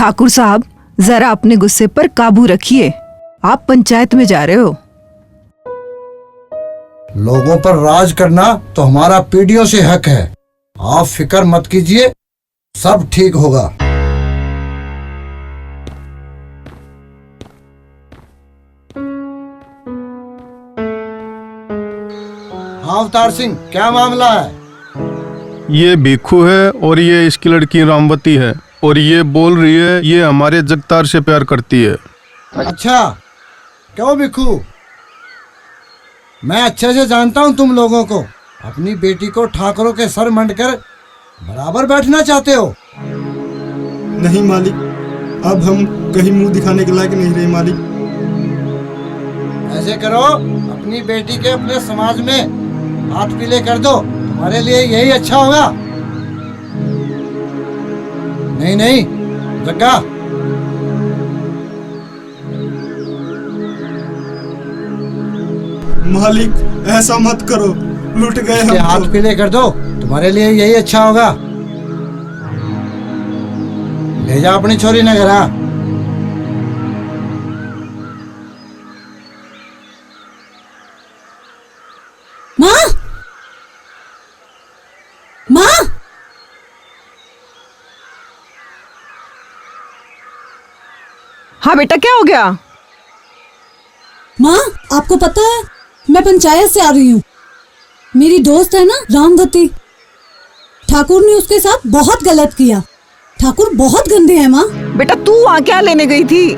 ठाकुर साहब, जरा अपने गुस्से पर काबू रखिए। आप पंचायत में जा रहे हो। लोगों पर राज करना तो हमारा पीढ़ियों से हक है। आप फिक्र मत कीजिए, सब ठीक होगा। हाँ अवतार सिंह, क्या मामला है? ये भिक्खू है और ये इसकी लड़की रामवती है, और ये बोल रही है ये हमारे जगतार से प्यार करती है। अच्छा, क्यों भिक्खू? मैं अच्छे से जानता हूँ तुम लोगों को। अपनी बेटी को ठाकुरों के सर मंडकर बराबर बैठना चाहते हो। नहीं मालिक, अब हम कहीं मुंह दिखाने के लायक नहीं रहे मालिक। ऐसे करो, अपनी बेटी के अपने समाज में हाथ पीले कर दो, तुम्हारे लिए यही अच्छा होगा। नहीं नहीं जग्गा, मालिक ऐसा मत करो, लूट गए हम। हाथ पीले कर दो, तुम्हारे लिए यही अच्छा होगा। ले जा अपनी छोरी न घरा। माँ, माँ, हाँ बेटा, क्या हो गया? माँ, आपको पता है मैं पंचायत से आ रही हूँ। मेरी दोस्त है ना रामवती, ठाकुर ने उसके साथ बहुत गलत किया। ठाकुर बहुत गंदे हैं माँ। बेटा तू वहाँ क्या लेने गई थी?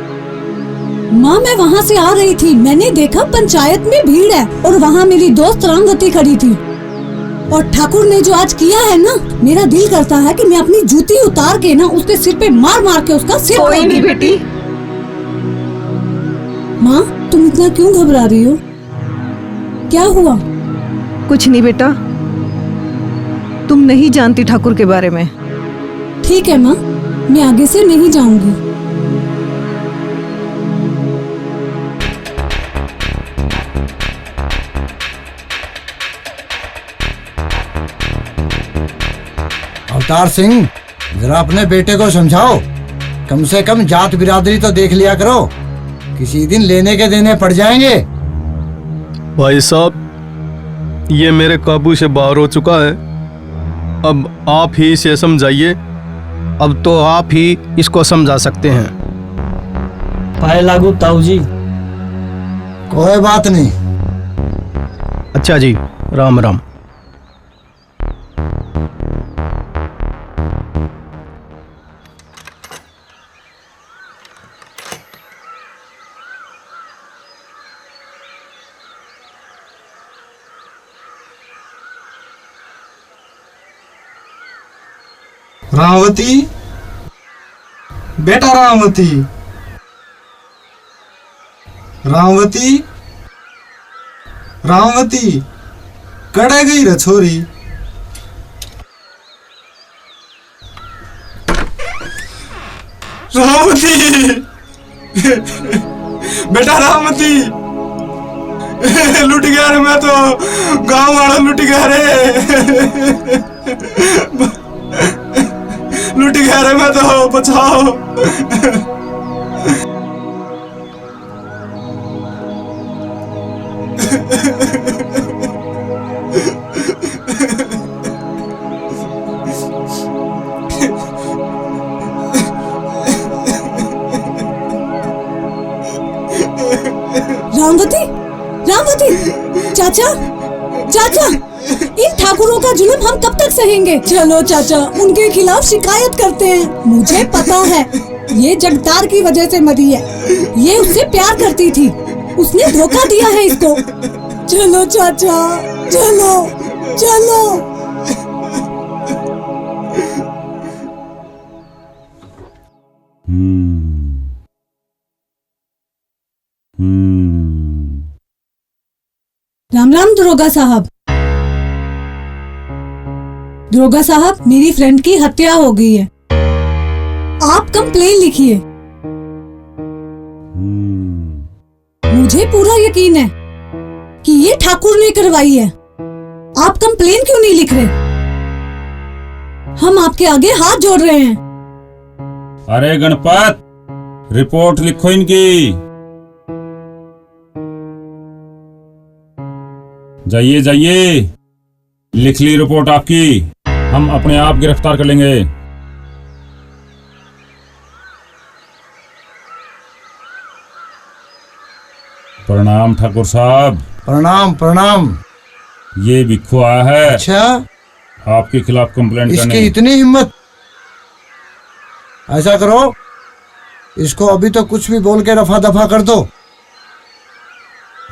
माँ मैं वहाँ से आ रही थी, मैंने देखा पंचायत में भीड़ है और वहाँ मेरी दोस्त रामवती खड़ी थी। और ठाकुर ने जो आज किया है ना, मेरा दिल करता है कि मैं अपनी जूती उतार के ना उसके सिर पे मार मार के उसका सिर। कोई नहीं बेटी। माँ तुम इतना क्यों घबरा रही हो? क्या हुआ? कुछ नहीं बेटा, तुम नहीं जानती ठाकुर के बारे में। ठीक है माँ, मैं आगे से नहीं जाऊंगी। अवतार सिंह, जरा अपने बेटे को समझाओ, कम से कम जात बिरादरी तो देख लिया करो। किसी दिन लेने के देने पड़ जाएंगे। भाई साहब, ये मेरे काबू से बाहर हो चुका है। अब आप ही इसे समझाइए। अब तो आप ही इसको समझा सकते हैं। पाए लागू ताऊ जी। कोई बात नहीं। अच्छा जी, राम राम। रामवती, बेटा रामवती, रामवती, रामवती, कड़े गई रे छोरी। रामवती, बेटा रामवती, लुट गया रे, मैं तो गांव वाला लुट गया रे। लुट गया रे, मैं तो बचाओ। रामवती, रामवती, चाचा, चाचा, इन ठाकुरों का जुल्म हम कब तक सहेंगे? चलो चाचा, उनके खिलाफ शिकायत करते हैं। मुझे पता है ये जगतार की वजह से मरी है। ये उससे प्यार करती थी, उसने धोखा दिया है इसको। चलो चाचा, चलो चलो। राम राम दरोगा साहब। दरोगा साहब, मेरी फ्रेंड की हत्या हो गई है। आप कंप्लेन लिखिए। मुझे पूरा यकीन है कि ये ठाकुर ने करवाई है। आप कंप्लेन क्यों नहीं लिख रहे? हम आपके आगे हाथ जोड़ रहे हैं। अरे गणपत, रिपोर्ट लिखो इनकी। जाइए जाइए, लिख ली रिपोर्ट आपकी। हम अपने आप गिरफ्तार कर लेंगे। प्रणाम ठाकुर साहब। प्रणाम प्रणाम। ये भिक्खू आया है अच्छा, आपके खिलाफ कंप्लेंट इसकी करने। इतनी हिम्मत। ऐसा करो, इसको अभी तो कुछ भी बोल के रफा दफा कर दो,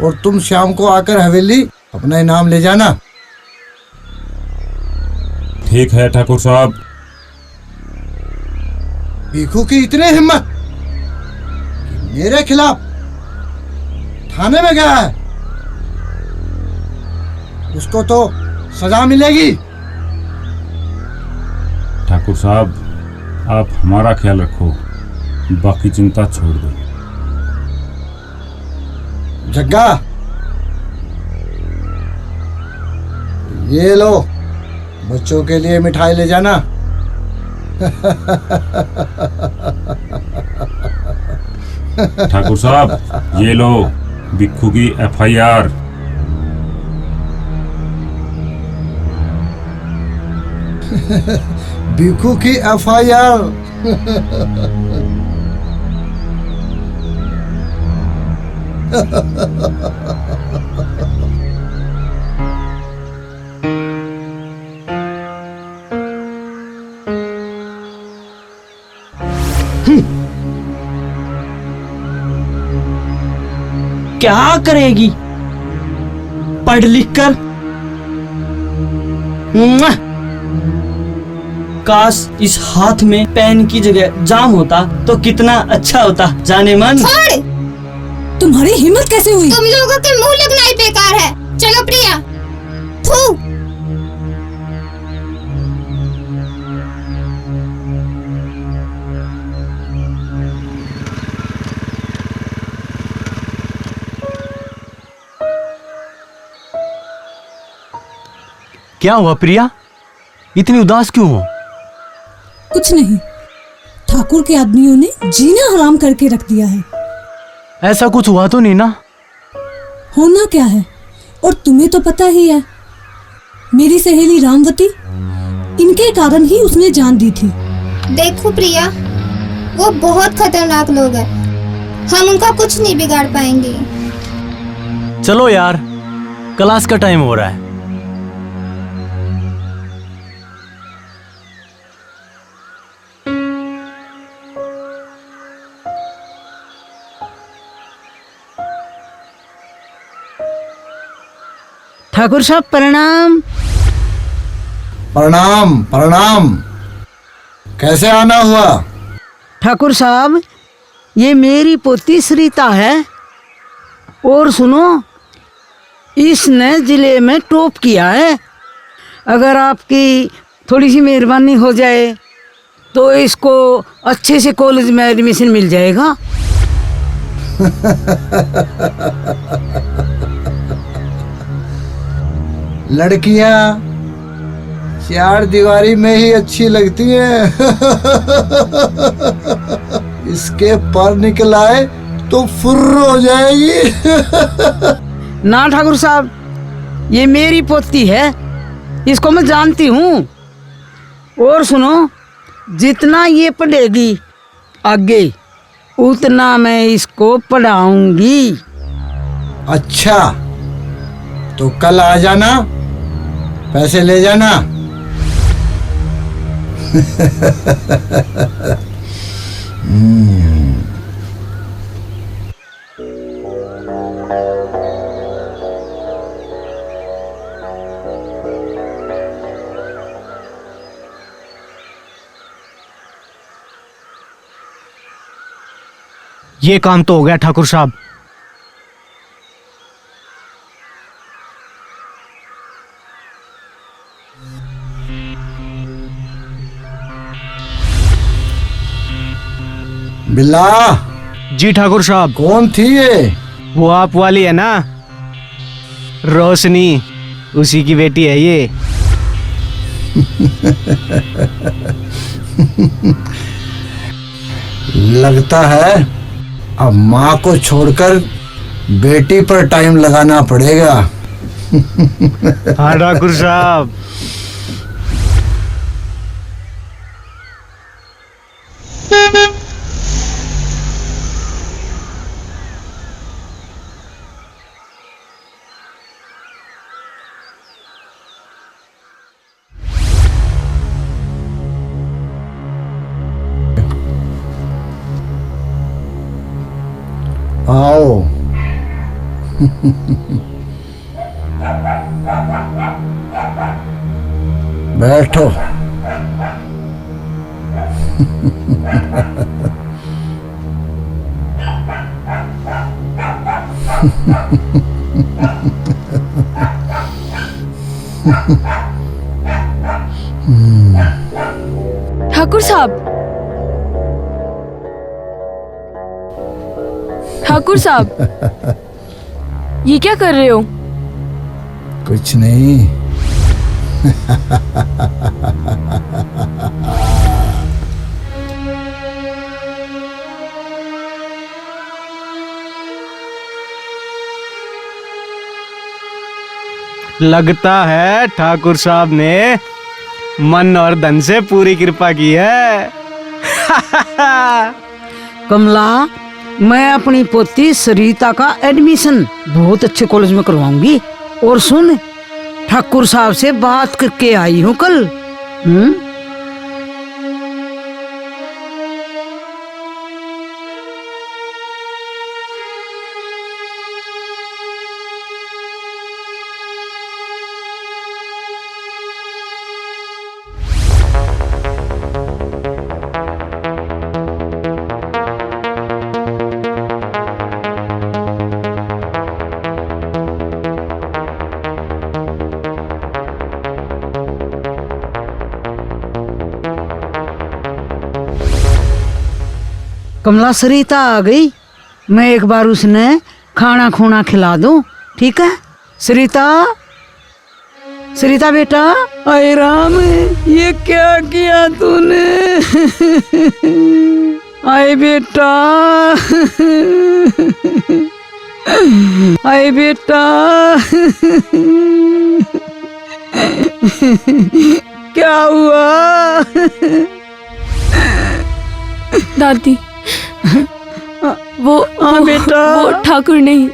और तुम शाम को आकर हवेली अपना इनाम ले जाना। ठीक है ठाकुर साहब। भिखू की इतनी हिम्मत कि मेरे खिलाफ थाने में गया है, उसको तो सजा मिलेगी। ठाकुर साहब, आप हमारा ख्याल रखो, बाकी चिंता छोड़ दो। जग्गा, ये लो, बच्चों के लिए मिठाई ले जाना। ठाकुर साहब, ये लो भिक्खू की FIR। भिखू की FIR। क्या करेगी पढ़ लिख कर? मुआ! काश इस हाथ में पेन की जगह जाम होता तो कितना अच्छा होता। जाने मन। छोड़! तुम्हारी हिम्मत कैसे हुई? तुम लोगों के मुंह लगना ही बेकार है। चलो प्रिया। थू। क्या हुआ प्रिया, इतनी उदास क्यों हो? कुछ नहीं, ठाकुर के आदमियों ने जीना हराम करके रख दिया है। ऐसा कुछ हुआ तो नहीं ना? होना क्या है, और तुम्हें तो पता ही है, मेरी सहेली रामवती, इनके कारण ही उसने जान दी थी। देखो प्रिया, वो बहुत खतरनाक लोग हैं। हम उनका कुछ नहीं बिगाड़ पाएंगे। चलो यार, क्लास का टाइम हो रहा है। ठाकुर साहब प्रणाम। प्रणाम प्रणाम। कैसे आना हुआ? ठाकुर साहब, ये मेरी पोती सरिता है, और सुनो, इसने जिले में टॉप किया है। अगर आपकी थोड़ी सी मेहरबानी हो जाए तो इसको अच्छे से कॉलेज में एडमिशन मिल जाएगा। लड़कियां चार दीवारी में ही अच्छी लगती हैं। इसके पर निकल आए तो फुर्र हो जाएगी। ना ठाकुर साहब, ये मेरी पोती है, इसको मैं जानती हूँ। और सुनो, जितना ये पढ़ेगी आगे, उतना मैं इसको पढ़ाऊंगी। अच्छा, तो कल आ जाना, पैसे ले जाना। ये काम तो हो गया ठाकुर साहब। बिल्ला। जी ठाकुर साहब। कौन थी ये? वो आप वाली है ना, रोशनी, उसी की बेटी है ये। लगता है अब माँ को छोड़कर बेटी पर टाइम लगाना पड़ेगा। हाँ ठाकुर साहब। आओ। बैठो। ठाकुर साहब, ठाकुर साहब, ये क्या कर रहे हो? कुछ नहीं। लगता है ठाकुर साहब ने मन और धन से पूरी कृपा की है। कमला, मैं अपनी पोती सरिता का एडमिशन बहुत अच्छे कॉलेज में करवाऊंगी। और सुन, ठाकुर साहब से बात करके आई हूँ कल। कमला, सरिता आ गई। मैं एक बार उसने खाना खूना खिला दूं, ठीक है? सरिता, सरिता बेटा। अरे राम, ये क्या किया तूने? आए बेटा, आए बेटा। क्या हुआ? दादी, वो बेटा, वो ठाकुर नहीं,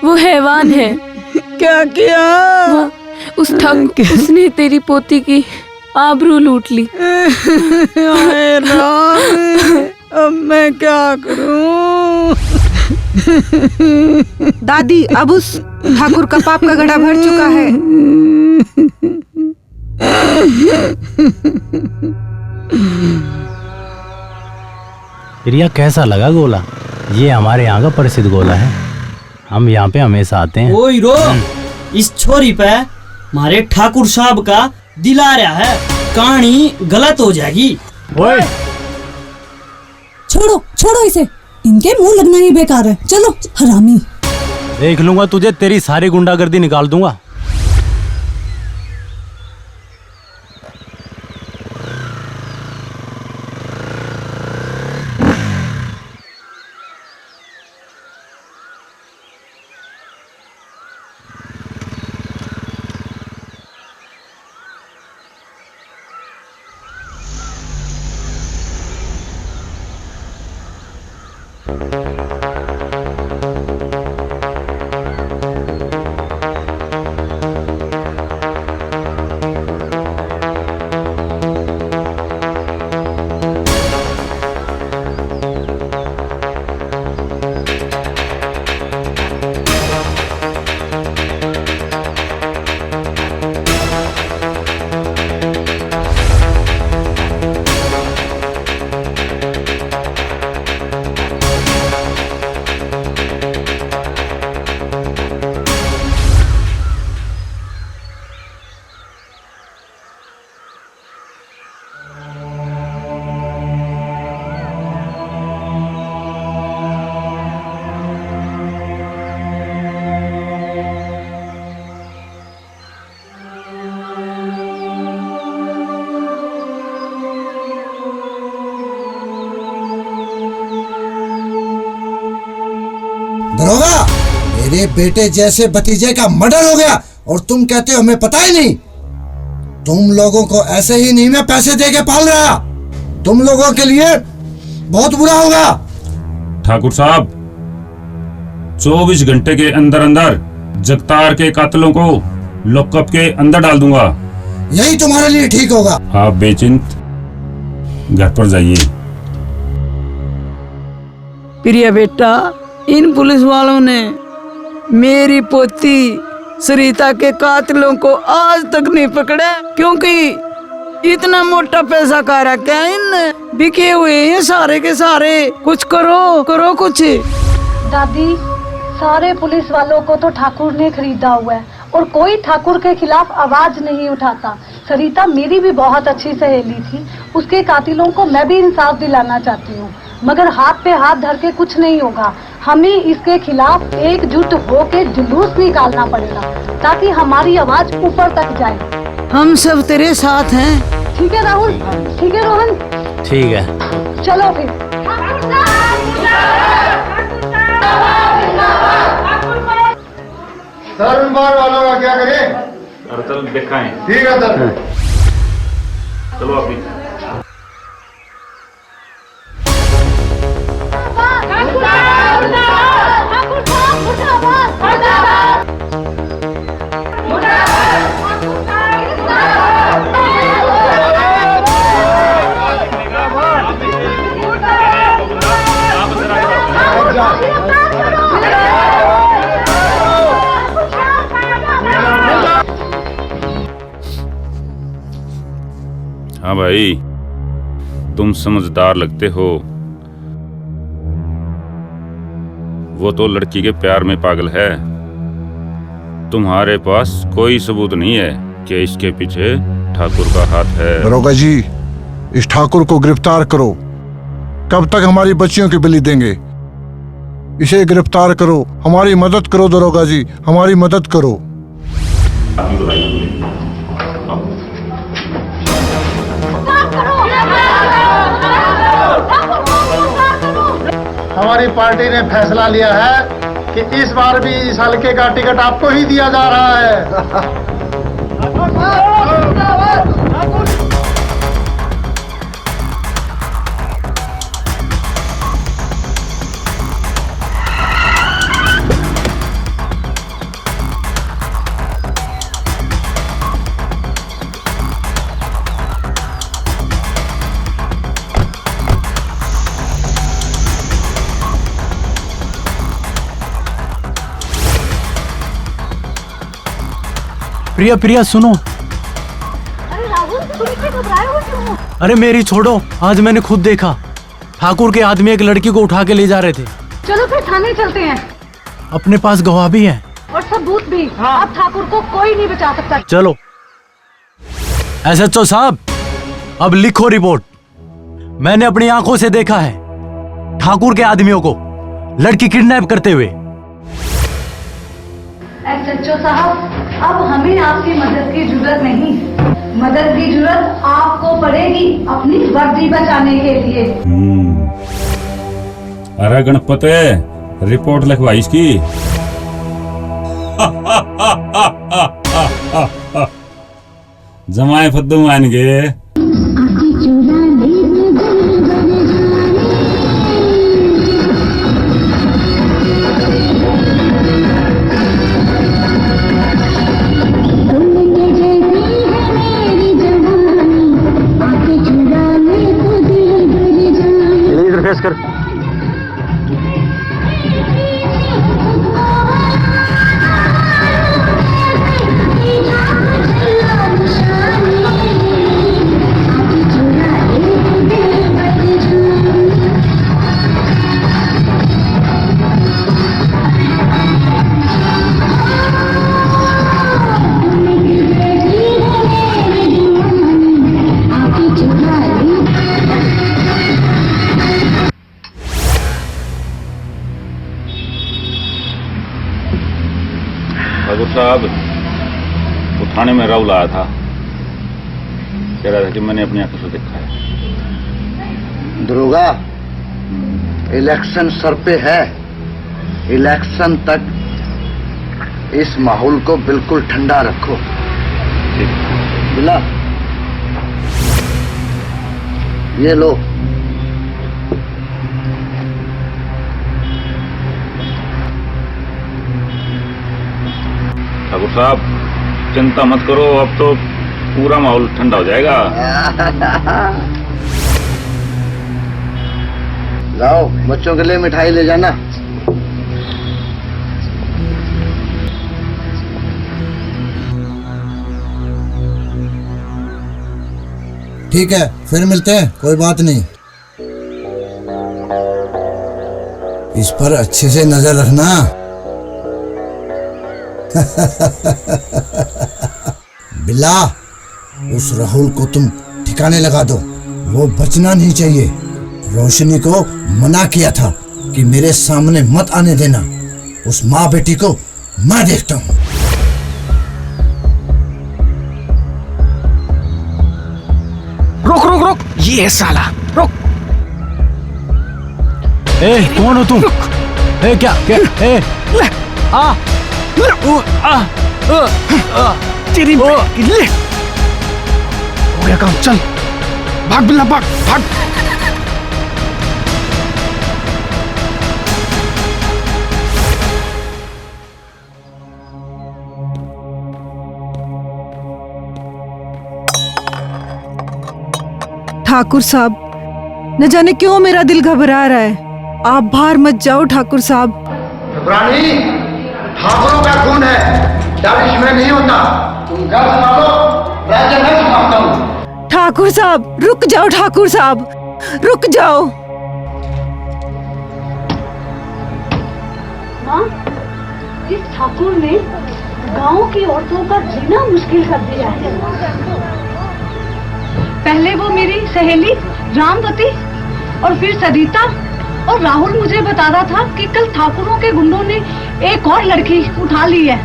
वो हैवान है। क्या किया? उसने तेरी पोती की आबरू लूट ली। हाय राम, अब मैं क्या करूं? दादी, अब उस ठाकुर का पाप का घड़ा भर चुका है। प्रिया, कैसा लगा गोला? ये हमारे यहाँ का प्रसिद्ध गोला है। हम यहाँ पे हमेशा आते हैं। ओए रो, इस छोरी पे हमारे ठाकुर साहब का दिल आ रहा है। कहानी गलत हो जाएगी। ओए, छोड़ो छोड़ो इसे, इनके मुंह लगना ही बेकार है। चलो हरामी। देख लूंगा तुझे, तेरी सारी गुंडागर्दी निकाल दूंगा। मेरे बेटे जैसे भतीजे का मर्डर हो गया और तुम कहते हो हमें पता ही नहीं। तुम लोगों को ऐसे ही नहीं मैं पैसे दे के पाल रहा, तुम लोगों के लिए बहुत बुरा होगा। ठाकुर साहब 24 घंटे के अंदर अंदर जगतार के कातिलों को लॉकअप के अंदर डाल दूंगा। यही तुम्हारे लिए ठीक होगा। आप बेचिंत घर पर जाइए। प्रिय बेटा, इन पुलिस वालों ने मेरी पोती सरिता के कातिलों को आज तक नहीं पकड़ा, क्योंकि इतना मोटा पैसा का रखा है इनने, बिके हुए हैं सारे के सारे। कुछ करो, करो कुछ। दादी, सारे पुलिस वालों को तो ठाकुर ने खरीदा हुआ है और कोई ठाकुर के खिलाफ आवाज नहीं उठाता। सरिता मेरी भी बहुत अच्छी सहेली थी, उसके कातिलों को मैं भी इंसाफ दिलाना चाहती हूँ, मगर हाथ पे हाथ धर के कुछ नहीं होगा। हमें इसके खिलाफ एकजुट होके जुलूस निकालना पड़ेगा ताकि हमारी आवाज ऊपर तक जाए। हम सब तेरे साथ हैं। ठीक है राहुल, ठीक है रोहन, ठीक है, चलो फिर। सर बार वालों का क्या करें? अरे चलो दिखाएं। ठीक है सर। चलो अभी हाँ भाई, तुम समझदार लगते हो। वो तो लड़की के प्यार में पागल है। तुम्हारे पास कोई सबूत नहीं है कि इसके पीछे ठाकुर का हाथ है। दरोगा जी, इस ठाकुर को गिरफ्तार करो। कब तक हमारी बच्चियों की बलि देंगे? इसे गिरफ्तार करो, हमारी मदद करो दरोगा जी, हमारी मदद करो। हमारी पार्टी ने फैसला लिया है कि इस बार भी इस हल्के का टिकट आपको ही दिया जा रहा है। प्रिया प्रिया सुनो। अरे राहुल, तुम इतने घबराए हो क्यों हो? अरे मेरी छोड़ो, आज मैंने खुद देखा ठाकुर के आदमी एक लड़की को उठा के ले जा रहे थे। चलो फिर थाने चलते हैं। अपने पास गवाह भी है और सबूत भी। अब ठाकुर को कोई नहीं बचा सकता। चलो। SHO साहब, अब लिखो रिपोर्ट। मैंने अपनी आंखों से देखा है ठाकुर के आदमियों को लड़की किडनैप करते हुए। SHO साहब, अब हमें आपकी मदद की जरूरत नहीं, मदद की जरूरत आपको पड़ेगी अपनी वर्दी बचाने के लिए। अरे गणपते, रिपोर्ट लिखवाई इसकी। जमाए फद्दू मान गए। कर ठाकुर साहब, वो थाने में राहुल आया था, कह रहा था कि मैंने अपनी आंखों से देखा है। दरोगा, इलेक्शन सर पे है, इलेक्शन तक इस माहौल को बिल्कुल ठंडा रखो। बिला, ये लो। ठाकुर साहब चिंता मत करो, अब तो पूरा माहौल ठंडा हो जाएगा। लाओ, बच्चों के लिए मिठाई ले जाना। ठीक है, फिर मिलते हैं, कोई बात नहीं। इस पर अच्छे से नजर रखना। बिल्ला, उस राहुल को तुम ठिकाने लगा दो, वो बचना नहीं चाहिए। रोशनी को मना किया था कि मेरे सामने मत आने देना। उस माँ बेटी को मैं देखता हूँ। रुक रुक रुक, ये साला रुक। ए, कौन हो तुम? ए, क्या क्या? ए, आ तेरी ले हो गया काम, चल भाग बिल्ला, भाग भाग। ठाकुर साहब, न जाने क्यों मेरा दिल घबरा रहा है। आप बाहर मत जाओ ठाकुर साहब। रानी, ठाकुरों का खून है, डर इसमें नहीं होता। तुम घर संभालो, राज्य मैं संभालता हूँ। ठाकुर साहब रुक जाओ, ठाकुर साहब रुक जाओ। माँ, इस ठाकुर ने गांव की औरतों का जीना मुश्किल कर दिया है। पहले वो मेरी सहेली रामवती और फिर सरिता और राहुल मुझे बता रहा था कि कल ठाकुरों के गुंडों ने एक और लड़की उठा ली है।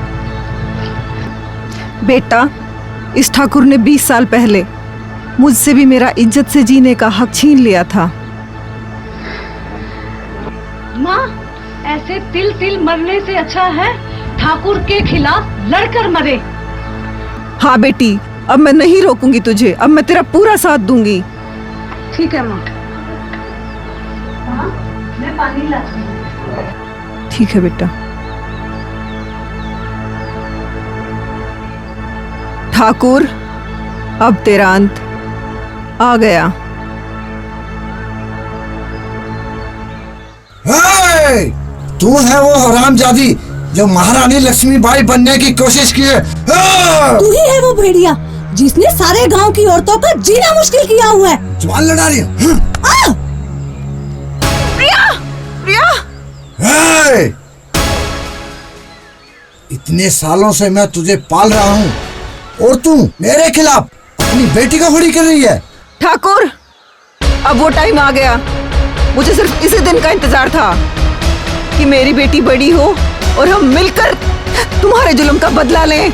बेटा, इस ठाकुर ने 20 साल पहले मुझसे भी मेरा इज्जत से जीने का हक छीन लिया था। माँ, ऐसे तिल तिल मरने से अच्छा है ठाकुर के खिलाफ लड़कर मरे। हाँ बेटी, अब मैं नहीं रोकूंगी तुझे, अब मैं तेरा पूरा साथ दूंगी। ठीक है माँ। मैं पानी लाती हूँ। ठीक है बेटा। ठाकुर, अब तेरा अंत आ गया। तू है वो हरामजादी जो महारानी लक्ष्मीबाई बनने की कोशिश की है। तू ही है वो भेड़िया जिसने सारे गांव की औरतों का जीना मुश्किल किया हुआ है। जवान लड़ा रही है। प्रिया, प्रिया। इतने सालों से मैं तुझे पाल रहा हूँ और तू मेरे खिलाफ अपनी बेटी को खड़ी कर रही है। ठाकुर, अब वो टाइम आ गया। मुझे सिर्फ इसी दिन का इंतजार था कि मेरी बेटी बड़ी हो और हम मिलकर तुम्हारे जुल्म का बदला लें।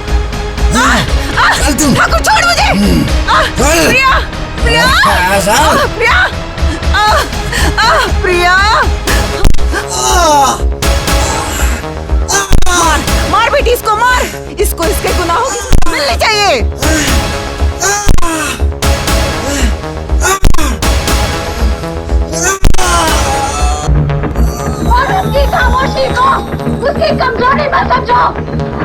ठाकुर छोड़ मुझे। प्रिया, प्रिया, प्रिया, प्रिया। मार, मार बेटी, इसको मार। इसको इसके गुनाहों की सजा मिलनी चाहिए। उसकी खामोशी को उसकी कमजोरी मत समझो।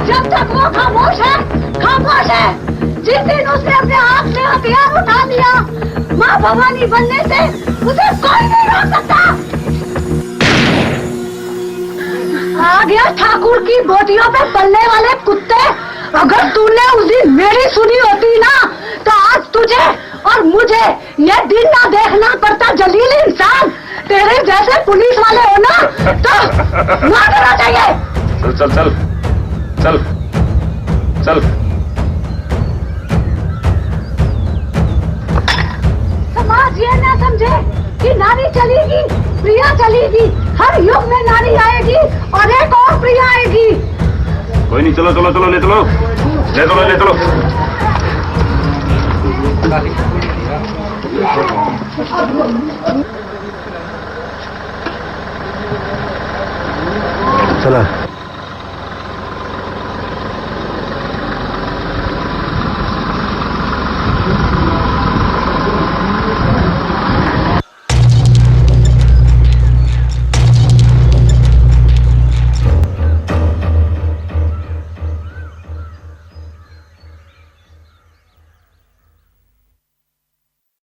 जब तक वो खामोश है, खामोश है। जिस दिन उसने अपने हाथ में हथियार उठा लिया, माँ भवानी बनने से उसे कोई नहीं रोक सकता। आ गया ठाकुर की बोटियों पे पलने वाले कुत्ते। अगर तूने उस दिन मेरी सुनी होती ना, तो आज तुझे और मुझे ये दिन ना देखना पड़ता। जलील इंसान, तेरे जैसे पुलिस वाले हो ना, तो मार देना चाहिए। चल चल चल चल चल। समाज ये ना समझे कि नारी चलेगी, प्रिया चलेगी। हर युग में नारी आएगी और एक और प्रिया आएगी। कोई नहीं, चलो चलो चलो, ले चलो ले चलो ले चलो। चला।